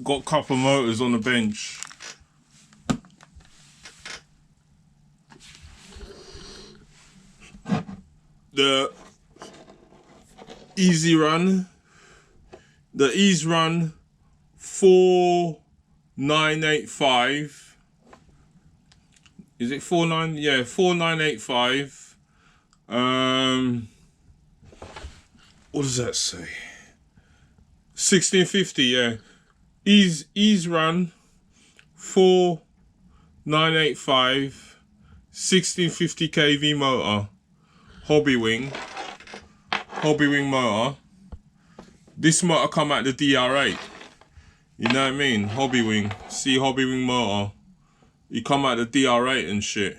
got a couple of motors on the bench. The Easy Run, the Ease Run 4985. Is it 49? Yeah, 4985. What does that say? 1650, yeah. Ease Run 4985, 1650 kV motor, hobby wing motor. This motor come out the DR8. You know what I mean? Hobby wing. See, hobby wing motor. You come out the DR8 and shit.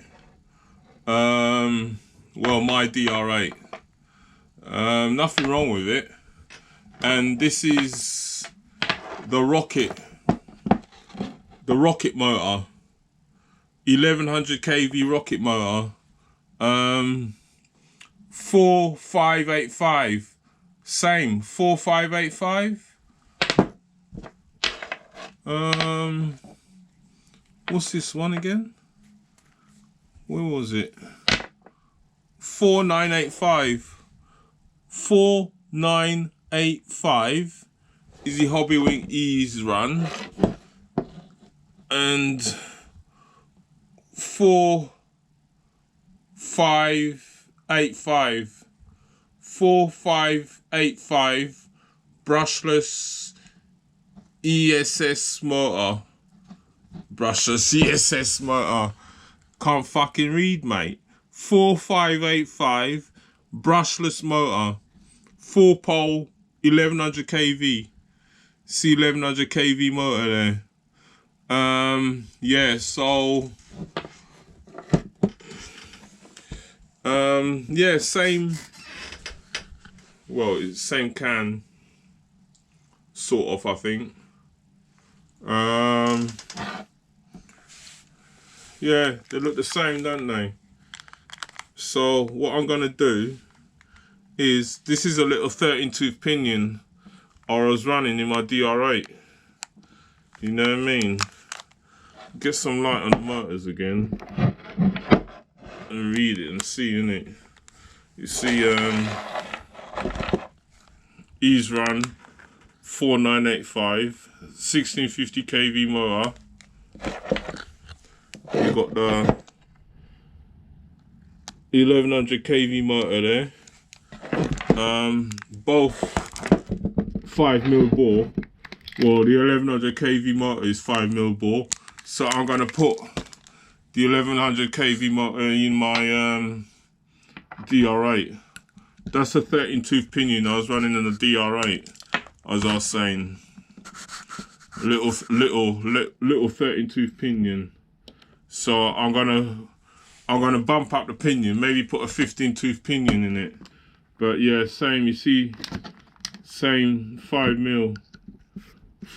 Well, my DR8. Nothing wrong with it. And this is the rocket motor. 1100 kV rocket motor. 4585. Same, 4585. What's this one again? Where was it? 4985. 4985 is the hobby wing Ease Run, and 4585 brushless ESS motor. Can't fucking read, mate. 4585 brushless motor, 4-pole, 1100 kV. See, 1100 kV motor there. Yeah, so yeah, same, well, it's same can, sort of, I think. Yeah, they look the same, don't they? So what I'm gonna do is, this is a little 13-tooth pinion I was running in my DR8. You know what I mean? Get some light on the motors again and read it and see, innit? You see, Ease Run 4985, 1650 kV motor. You got the 1100 kV motor there. Both 5mm bore. Well, the 1100 kV motor is 5mm bore, so I'm gonna put the 1100 kV motor in my DR8. That's a 13-tooth pinion I was running in the DR8, as I was saying. Little 13-tooth pinion. So I'm gonna bump up the pinion, maybe put a 15-tooth pinion in it. But yeah, same, you see, same 5mm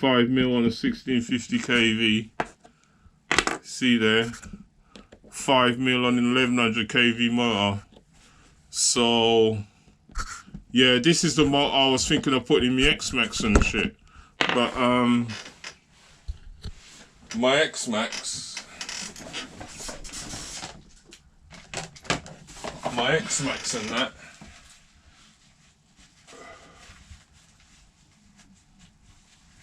on a 1650 kV. See there, 5mm on an 1100 kV motor. So yeah, this is the motor I was thinking of putting in my X-Max and shit. But my X-Max and that,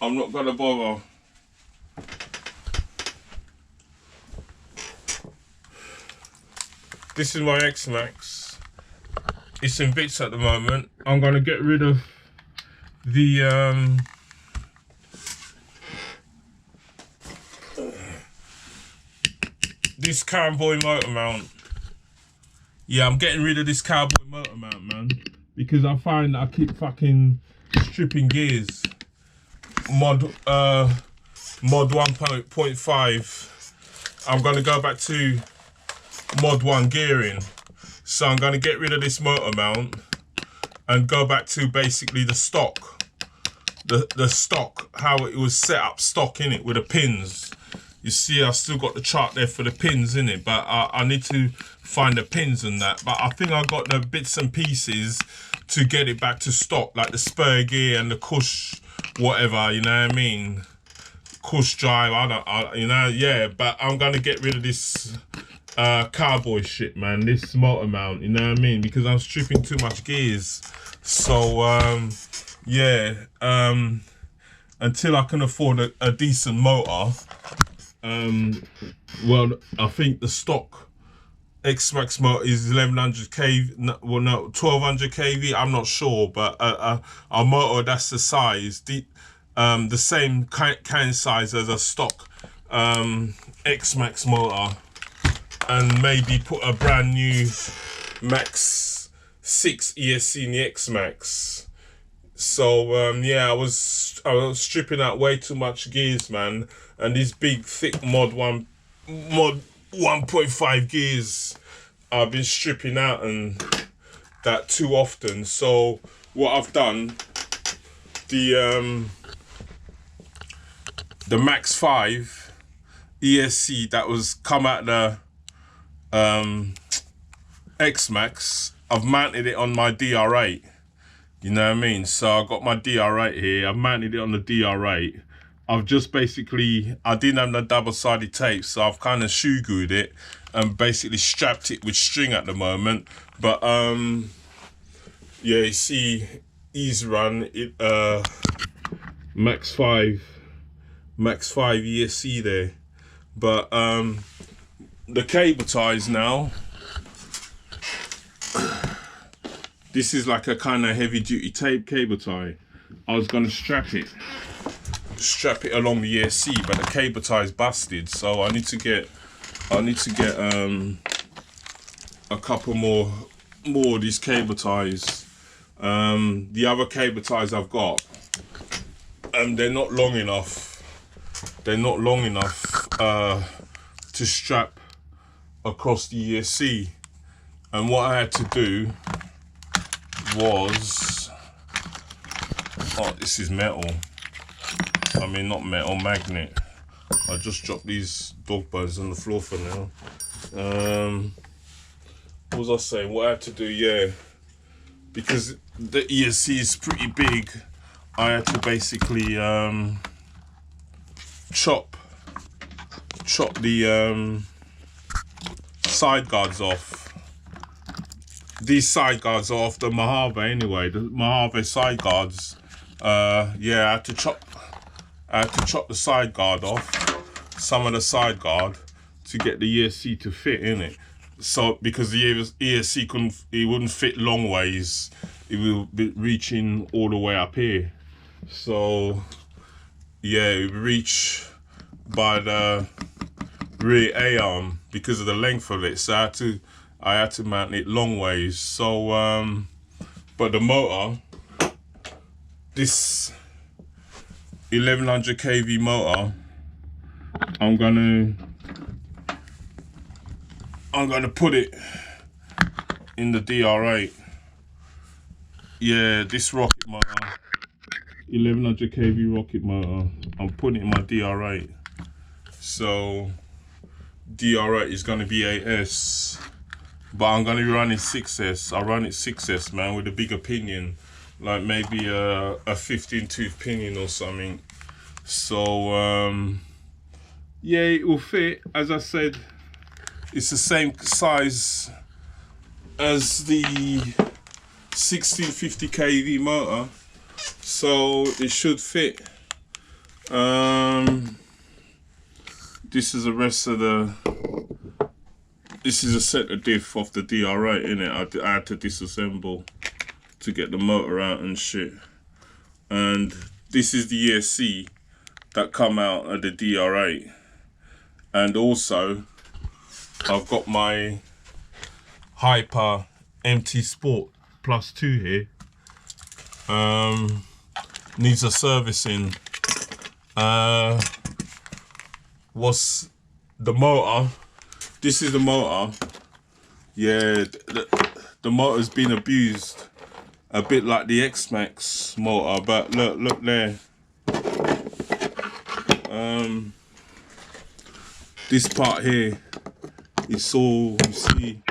I'm not gonna bother. This is my X-Max. It's in bits at the moment. I'm gonna get rid of the this cowboy motor mount. Yeah, I'm getting rid of this cowboy motor mount, man, because I find I keep fucking stripping gears. Mod 1.5. I'm gonna go back to mod 1 gearing. So I'm gonna get rid of this motor mount and go back to basically the stock. The stock, how it was set up stock in it with the pins. You see, I've still got the chart there for the pins in it, but I need to find the pins and that. But I think I got the bits and pieces to get it back to stock, like the spur gear and the cush, whatever, you know what I mean? cush drive. You know, yeah. But I'm gonna get rid of this cowboy shit, man. This motor mount, you know what I mean? Because I'm stripping too much gears. So yeah. Until I can afford a decent motor, well, I think the stock X-Max motor is 1100 kV, well no, 1200 kV, I'm not sure, but a motor that's the size, the same kind size as a stock X-Max motor, and maybe put a brand new Max 6 ESC in the X-Max. So yeah, I was stripping out way too much gears, man, and these big thick mod 1.5 gears I've been stripping out and that too often. So what I've done, the Max 5 ESC that was come out the X-Max, I've mounted it on my DR8. You know what I mean? So I got my DR8 here. I've mounted it on the DR8. I've just basically, I didn't have the double-sided tape, so I've kind of shoe glued it and basically strapped it with string at the moment. But yeah, you see, easy run it, Max 5 ESC there. But the cable ties now. This is like a kind of heavy duty tape cable tie. I was gonna strap it along the ESC, but the cable tie is busted, so I need to get a couple more of these cable ties. The other cable ties I've got, they're not long enough. They're not long enough to strap across the ESC. And what I had to do was, oh, this is metal. I mean, not metal, magnet. I just dropped these dog bones on the floor for now. What was I saying? What I had to do, yeah, because the ESC is pretty big, I had to basically chop the side guards off. These side guards are off the Mojave anyway. The Mojave side guards. Yeah, I had to chop the side guard off, some of the side guard, to get the ESC to fit in it. So because the ESC wouldn't fit long ways, it will be reaching all the way up here. So yeah, it would reach by the rear A-arm because of the length of it. So I had to mount it long ways. So but the motor, this 1100 kV motor, I'm gonna put it in the DR8. Yeah, this rocket motor, 1100 kV rocket motor, I'm putting it in my DR8. So DR8 is gonna be 8S, but I'm gonna be running 6S. I run it 6S, man, with a bigger pinion, like maybe a 15 tooth pinion or something. So yeah, it will fit. As I said, it's the same size as the 1650 kV motor, so it should fit. This is the rest of the, this is a center diff off the DR8, innit? I had to disassemble to get the motor out and shit. And this is the ESC that come out of the DR8. And also, I've got my Hyper MT Sport Plus 2 here. Needs a servicing. What's the motor? This is the motor. Yeah, the motor's been abused, a bit like the X-Max motor, but look there. This part here, it's all, you see,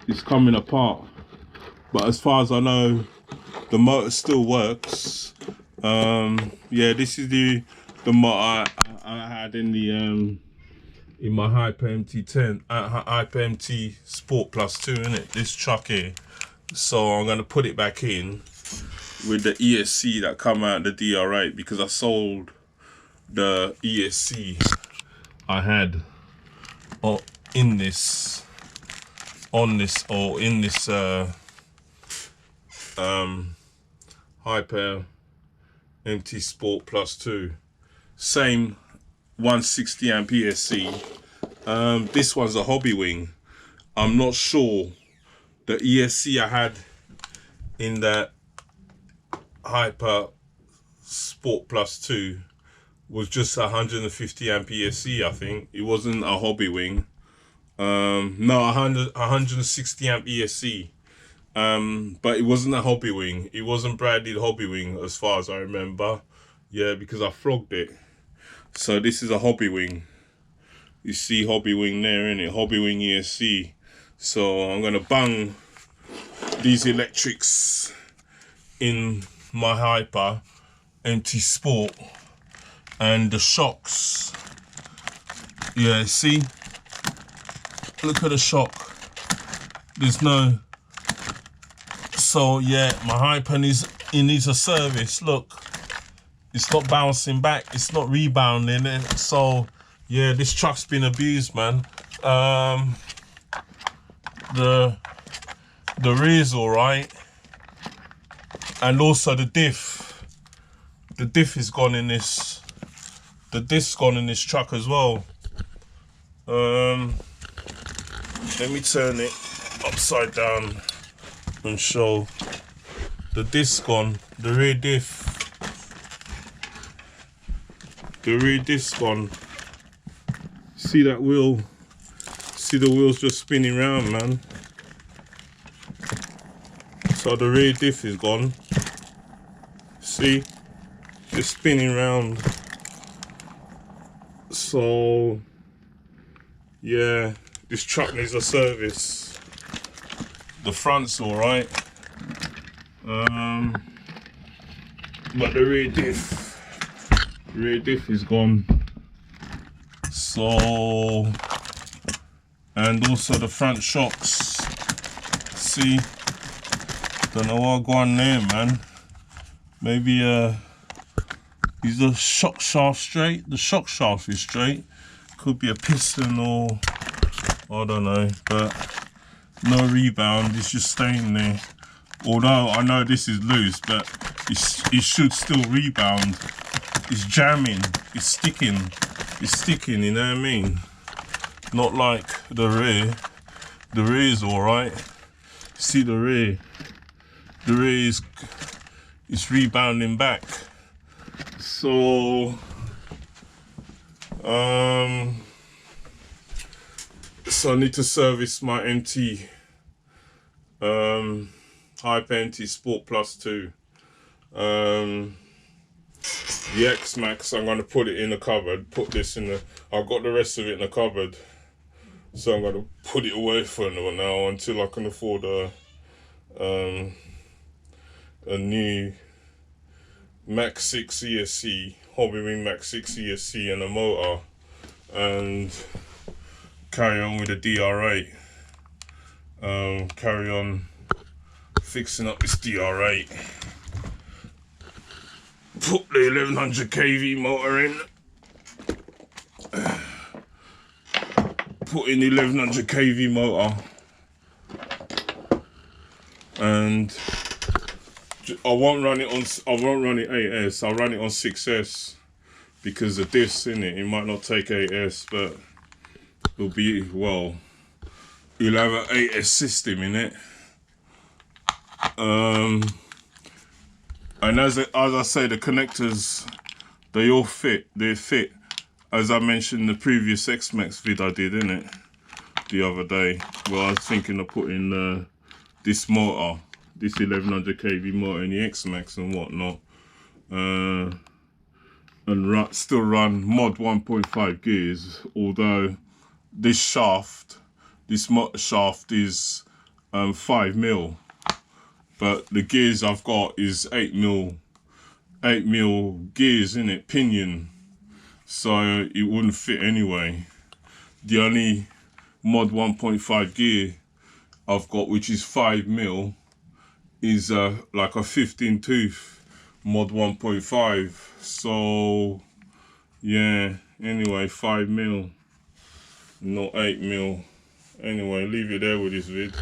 it's coming apart. But as far as I know, the motor still works. Yeah, this is the motor I had in the in my Hyper MT10, Hyper MT Sport Plus 2, innit? This truck here. So I'm gonna put it back in with the ESC that come out of the DR8, because I sold the ESC I had in this Hyper MT Sport Plus 2. Same 160 amp ESC. This one's a hobby wing. I'm not sure. The ESC I had in that Hyper Sport Plus 2 was just 150 amp ESC, I think. It wasn't a hobby wing. No, 160 amp ESC. But it wasn't a hobby wing. It wasn't branded hobby wing as far as I remember. Yeah, because I flogged it. So this is a hobby wing. You see hobby wing there, innit? Hobby wing ESC. So I'm gonna bung these electrics in my Hyper MT Sport, and the shocks. Yeah, see? Look at the shock. There's no. So yeah, my Hyper needs a service. Look, it's not bouncing back. It's not rebounding. So yeah, this truck's been abused, man. The rear's all right, and also the diff. The diff is gone in this. The diff's gone in this truck as well. Let me turn it upside down and show. The diff's gone. The rear diff. The rear diff's gone. See that wheel? See the wheels just spinning round, man. So the rear diff is gone. See? Just spinning round. So yeah, this truck needs a service. The front's alright. But the rear diff is gone. So, and also the front shocks. See, don't know what going there, man. Maybe is the shock shaft straight? The shock shaft is straight. Could be a piston or I don't know, but no rebound. It's just staying there. Although I know this is loose, but it should still rebound. It's jamming. It's sticking. It's sticking. You know what I mean? Not like the rear. The rear is all right. See the rear. The rear is rebounding back. So so I need to service my MT Hyper MT Sport Plus 2. The X-Max, I'm going to put it in the cupboard. Put this in the. I've got the rest of it in the cupboard, so I'm going to put it away for now until I can afford a new Max 6 ESC, Hobby Wing Max 6 ESC and a motor, and carry on with the DR8. Carry on fixing up this DR8. Put the 1100 kV motor in. Put in the 1100 kV motor, and I won't run it 8S. I'll run it on 6S because the diffs in it. It might not take 8S, but it'll be, well, you'll have an 8S system in it. And as I say, the connectors, they all fit. They fit. As I mentioned in the previous X-Max vid I did, innit? The other day. Well, I was thinking of putting this motor, this 1100 kV motor in the X-Max and whatnot. And still run mod 1.5 gears, although this shaft, this motor shaft is 5mm, but the gears I've got is 8mm gears in it, pinion. so it wouldn't fit anyway. The only mod 1.5 gear I've got, which is 5mm, is like a 15 tooth mod 1.5. So yeah, anyway, 5mm, not 8mm. Anyway, leave it there with this vid.